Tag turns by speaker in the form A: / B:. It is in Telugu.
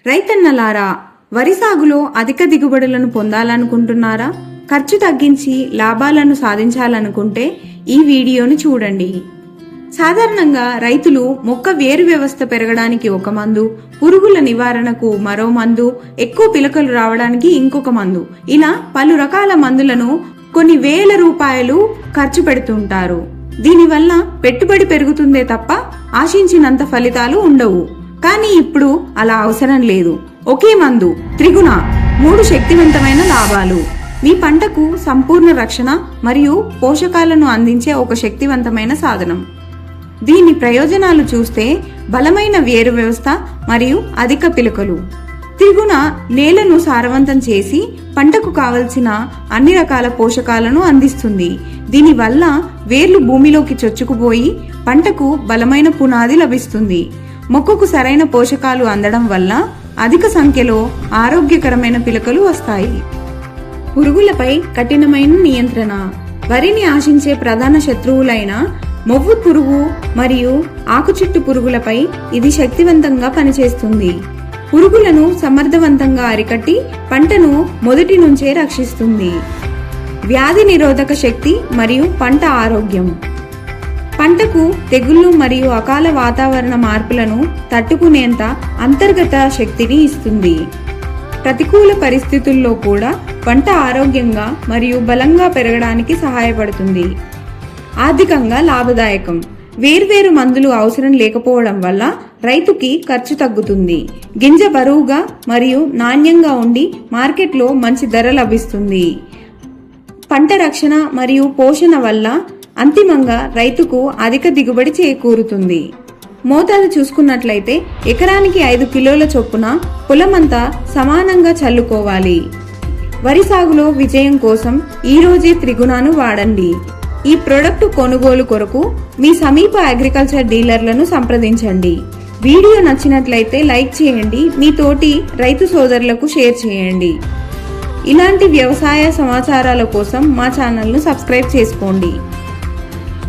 A: రైతన్నలారా, వరి సాగులో అధిక దిగుబడులను పొందాలనుకుంటున్నారా? ఖర్చు తగ్గించి లాభాలను సాధించాలనుకుంటే ఈ వీడియోను చూడండి. సాధారణంగా రైతులు మొక్క వేరు వ్యవస్థ పెరగడానికి ఒక మందు, పురుగుల నివారణకు మరో మందు, ఎక్కువ పిలకలు రావడానికి ఇంకొక మందు, ఇలా పలు రకాల మందులను కొన్ని వేల రూపాయలు ఖర్చు పెడుతుంటారు. దీనివల్ల పెట్టుబడి పెరుగుతుందే తప్ప ఆశించినంత ఫలితాలు ఉండవు. కానీ ఇప్పుడు అలా అవసరం లేదు. ఒకే మందు త్రిగుణ, 3 శక్తివంతమైన లాభాలు. మీ పంటకు సంపూర్ణ రక్షణ మరియు పోషకాలను అందించే ఒక శక్తివంతమైన సాధనం. దీని ప్రయోజనాలు చూస్తే బలమైన వేరు వ్యవస్థ మరియు అధిక పిలకలు. త్రిగుణ నేలను సారవంతం చేసి పంటకు కావలసిన అన్ని రకాల పోషకాలను అందిస్తుంది. దీనివల్ల వేర్లు భూమిలోకి చొచ్చుకుపోయి పంటకు బలమైన పునాది లభిస్తుంది. మొక్కకు సరైన పోషకాలు అందడం వల్ల అధిక సంఖ్యలో ఆరోగ్యకరమైన పిలకలు వస్తాయి. పురుగులపై కఠినమైన నియంత్రణ. వరిని ఆశించే ప్రధాన శత్రువులైన మొవ్వు పురుగు మరియు ఆకుచుట్టు పురుగులపై ఇది శక్తివంతంగా పనిచేస్తుంది. పురుగులను సమర్థవంతంగా అరికట్టి పంటను మొదటి నుంచే రక్షిస్తుంది. వ్యాధి నిరోధక శక్తి మరియు పంట ఆరోగ్యం. పంటకు తెగుళ్లు మరియు అకాల వాతావరణ మార్పులను తట్టుకునేంత అంతర్గత శక్తిని ఇస్తుంది. ప్రతికూల పరిస్థితుల్లో కూడా పంట ఆరోగ్యంగా మరియు బలంగా పెరగడానికి సహాయపడుతుంది. ఆర్థికంగా లాభదాయకం. వేర్వేరు మందులు అవసరం లేకపోవడం వల్ల రైతుకి ఖర్చు తగ్గుతుంది. గింజ బరువుగా మరియు నాణ్యంగా ఉండి మార్కెట్లో మంచి ధర లభిస్తుంది. పంట రక్షణ మరియు పోషణ వల్ల అంతిమంగా రైతుకు అధిక దిగుబడి చేకూరుతుంది. మోతాదు చూసుకున్నట్లయితే ఎకరానికి 5 కిలోల చొప్పున పొలమంతా సమానంగా చల్లుకోవాలి. వరి సాగులో విజయం కోసం ఈ రోజే త్రిగుణాను వాడండి. ఈ ప్రొడక్ట్ కొనుగోలు కొరకు మీ సమీప అగ్రికల్చర్ డీలర్లను సంప్రదించండి. వీడియో నచ్చినట్లయితే లైక్ చేయండి, మీ తోటి రైతు సోదరులకు షేర్ చేయండి. ఇలాంటి వ్యవసాయ సమాచారాల కోసం మా ఛానల్ను సబ్స్క్రైబ్ చేసుకోండి.